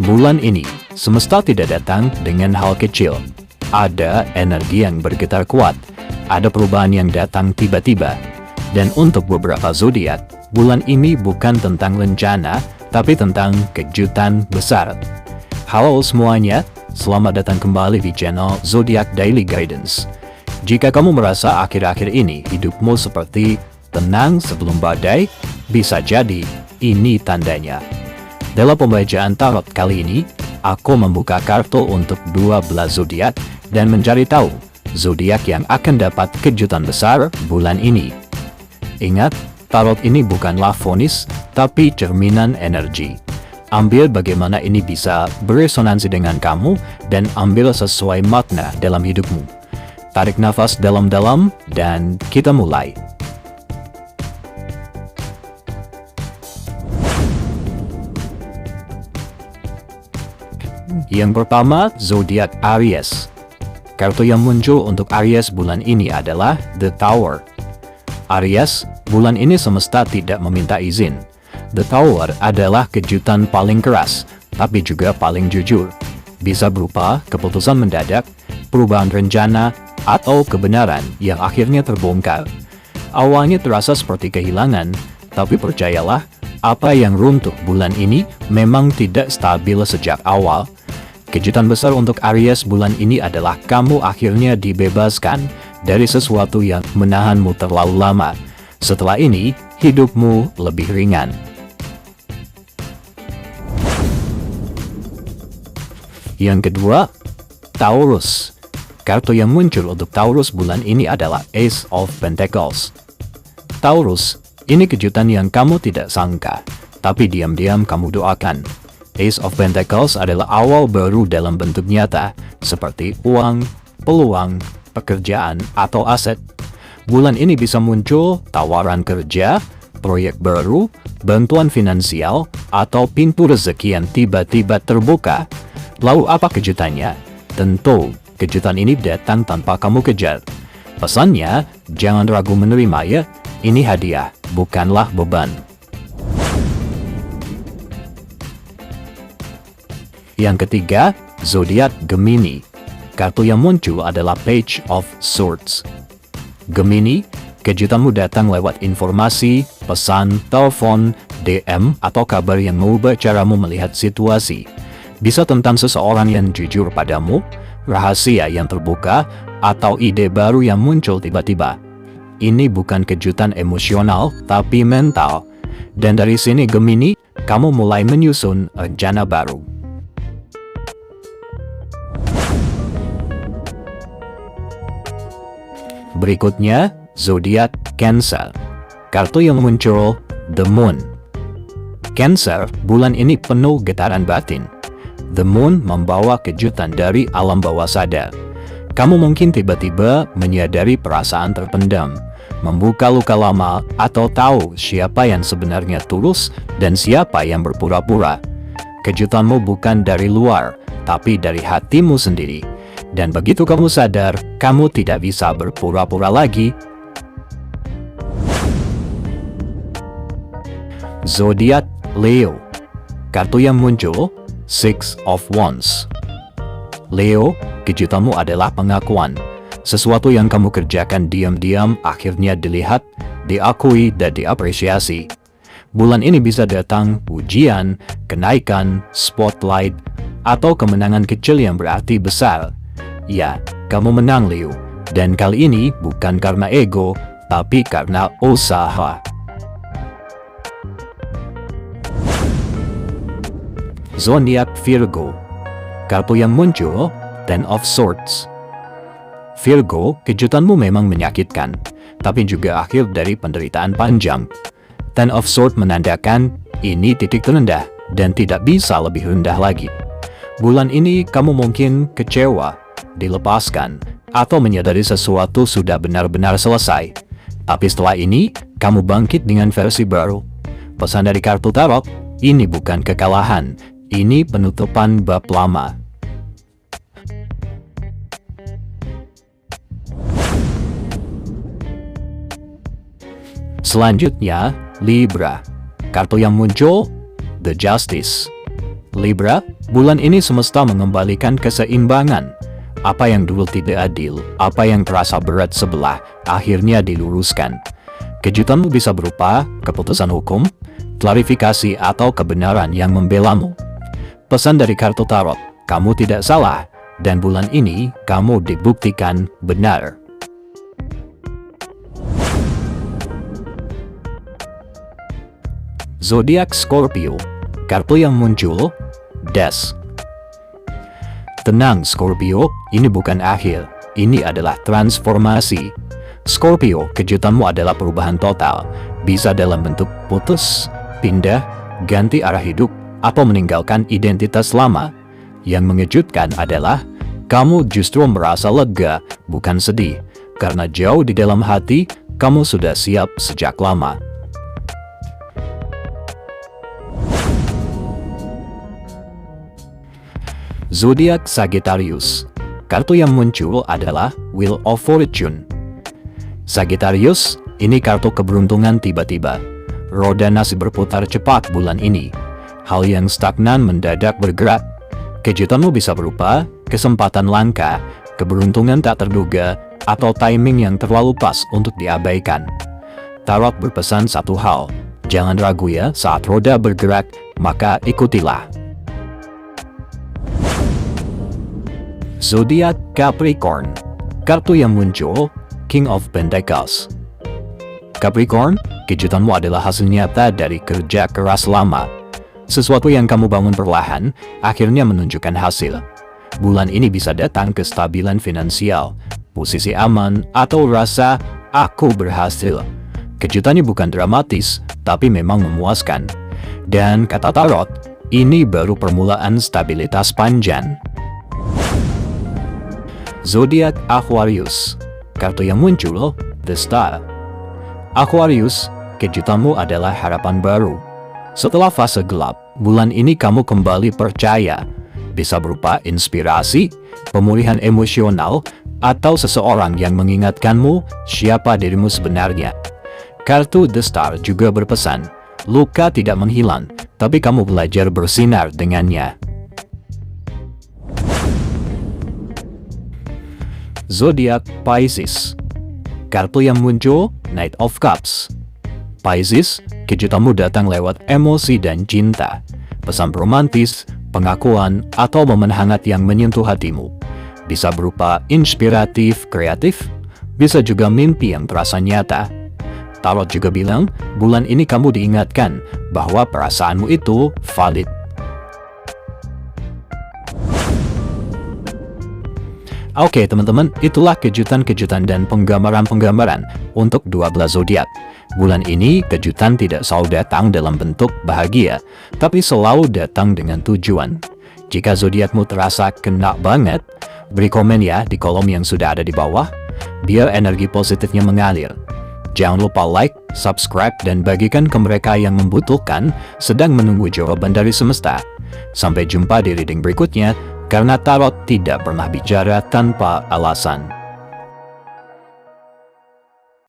Bulan ini, semesta tidak datang dengan hal kecil. Ada energi yang bergetar kuat, ada perubahan yang datang tiba-tiba. Dan untuk beberapa zodiak, bulan ini bukan tentang rencana, tapi tentang kejutan besar. Halo semuanya, selamat datang kembali di channel Zodiac Daily Guidance. Jika kamu merasa akhir-akhir ini hidupmu seperti tenang sebelum badai, bisa jadi ini tandanya. Dalam pembacaan tarot kali ini, aku membuka kartu untuk 12 zodiak dan mencari tahu zodiak yang akan dapat kejutan besar bulan ini. Ingat, tarot ini bukanlah vonis, tapi cerminan energi. Ambil bagaimana ini bisa beresonansi dengan kamu dan ambil sesuai makna dalam hidupmu. Tarik nafas dalam-dalam dan kita mulai. Yang pertama, zodiak Aries. Kartu yang muncul untuk Aries bulan ini adalah The Tower. Aries, bulan ini semesta tidak meminta izin. The Tower adalah kejutan paling keras, tapi juga paling jujur. Bisa berupa keputusan mendadak, perubahan rencana, atau kebenaran yang akhirnya terbongkar. Awalnya terasa seperti kehilangan, tapi percayalah, apa yang runtuh bulan ini memang tidak stabil sejak awal. Kejutan besar untuk Aries bulan ini adalah kamu akhirnya dibebaskan dari sesuatu yang menahanmu terlalu lama. Setelah ini, hidupmu lebih ringan. Yang kedua, Taurus. Kartu yang muncul untuk Taurus bulan ini adalah Ace of Pentacles. Taurus, ini kejutan yang kamu tidak sangka, tapi diam-diam kamu doakan. Ace of Pentacles adalah awal baru dalam bentuk nyata, seperti uang, peluang, pekerjaan, atau aset. Bulan ini bisa muncul tawaran kerja, proyek baru, bantuan finansial, atau pintu rezeki yang tiba-tiba terbuka. Lalu apa kejutannya? Tentu, kejutan ini datang tanpa kamu kejar. Pesannya, jangan ragu menerima ya, ini hadiah, bukanlah beban. Yang ketiga, zodiak Gemini. Kartu yang muncul adalah Page of Swords. Gemini, kejutanmu datang lewat informasi, pesan, telepon, DM, atau kabar yang mengubah caramu melihat situasi. Bisa tentang seseorang yang jujur padamu, rahasia yang terbuka, atau ide baru yang muncul tiba-tiba. Ini bukan kejutan emosional, tapi mental. Dan dari sini Gemini, kamu mulai menyusun rencana baru. Berikutnya, zodiak Cancer. Kartu yang muncul, The Moon. Cancer, bulan ini penuh getaran batin. The Moon membawa kejutan dari alam bawah sadar. Kamu mungkin tiba-tiba menyadari perasaan terpendam, membuka luka lama, atau tahu siapa yang sebenarnya tulus dan siapa yang berpura-pura. Kejutanmu bukan dari luar, tapi dari hatimu sendiri. Dan begitu kamu sadar, kamu tidak bisa berpura-pura lagi. Zodiak Leo. Kartu yang muncul, Six of Wands. Leo, kejutanmu adalah pengakuan. Sesuatu yang kamu kerjakan diam-diam akhirnya dilihat, diakui, dan diapresiasi. Bulan ini bisa datang pujian, kenaikan, spotlight, atau kemenangan kecil yang berarti besar. Ya, kamu menang Leo, dan kali ini bukan karena ego, tapi karena usaha. Zodiak Virgo. Kartu yang muncul, Ten of Swords. Virgo, kejutanmu memang menyakitkan, tapi juga akhir dari penderitaan panjang. Ten of Swords menandakan ini titik terendah dan tidak bisa lebih rendah lagi. Bulan ini kamu mungkin kecewa, dilepaskan, atau menyadari sesuatu sudah benar-benar selesai. Tapi setelah ini, kamu bangkit dengan versi baru. Pesan dari kartu tarot, ini bukan kekalahan, ini penutupan bab lama. Selanjutnya, Libra. Kartu yang muncul, The Justice. Libra, bulan ini semesta mengembalikan keseimbangan. Apa yang dulu tidak adil, apa yang terasa berat sebelah, akhirnya diluruskan. Kejutanmu bisa berupa keputusan hukum, klarifikasi atau kebenaran yang membelamu. Pesan dari kartu tarot, kamu tidak salah, dan bulan ini kamu dibuktikan benar. Zodiak Scorpio. Kartu yang muncul, Death. Tenang Scorpio, ini bukan akhir, ini adalah transformasi. Scorpio, kejutanmu adalah perubahan total, bisa dalam bentuk putus, pindah, ganti arah hidup, atau meninggalkan identitas lama. Yang mengejutkan adalah, kamu justru merasa lega, bukan sedih, karena jauh di dalam hati, kamu sudah siap sejak lama. Zodiak Sagittarius. Kartu yang muncul adalah Wheel of Fortune. Sagittarius, ini kartu keberuntungan tiba-tiba. Roda nasib berputar cepat bulan ini. Hal yang stagnan mendadak bergerak. Kejutanmu bisa berupa kesempatan langka, keberuntungan tak terduga, atau timing yang terlalu pas untuk diabaikan. Tarot berpesan satu hal, jangan ragu ya saat roda bergerak, maka ikutilah. Zodiak Capricorn. Kartu yang muncul, King of Pentacles. Capricorn, kejutanmu adalah hasil nyata dari kerja keras lama. Sesuatu yang kamu bangun perlahan, akhirnya menunjukkan hasil. Bulan ini bisa datang kestabilan finansial, posisi aman, atau rasa aku berhasil. Kejutannya bukan dramatis, tapi memang memuaskan. Dan kata tarot, ini baru permulaan stabilitas panjang. Zodiak Aquarius. Kartu yang muncul, The Star. Aquarius, kejutanmu adalah harapan baru. Setelah fase gelap, bulan ini kamu kembali percaya. Bisa berupa inspirasi, pemulihan emosional, atau seseorang yang mengingatkanmu siapa dirimu sebenarnya. Kartu The Star juga berpesan, luka tidak menghilang, tapi kamu belajar bersinar dengannya. Zodiak Pisces. Kartu yang muncul, Knight of Cups. Pisces, kejutanmu datang lewat emosi dan cinta. Pesan romantis, pengakuan, atau momen hangat yang menyentuh hatimu. Bisa berupa inspiratif, kreatif, bisa juga mimpi yang terasa nyata. Tarot juga bilang, bulan ini kamu diingatkan bahwa perasaanmu itu valid. Oke teman-teman, itulah kejutan-kejutan dan penggambaran-penggambaran untuk 12 zodiak. Bulan ini kejutan tidak selalu datang dalam bentuk bahagia, tapi selalu datang dengan tujuan. Jika zodiakmu terasa kena banget, beri komen ya di kolom yang sudah ada di bawah, biar energi positifnya mengalir. Jangan lupa like, subscribe, dan bagikan ke mereka yang membutuhkan sedang menunggu jawaban dari semesta. Sampai jumpa di reading berikutnya, karena tarot tidak pernah bicara tanpa alasan.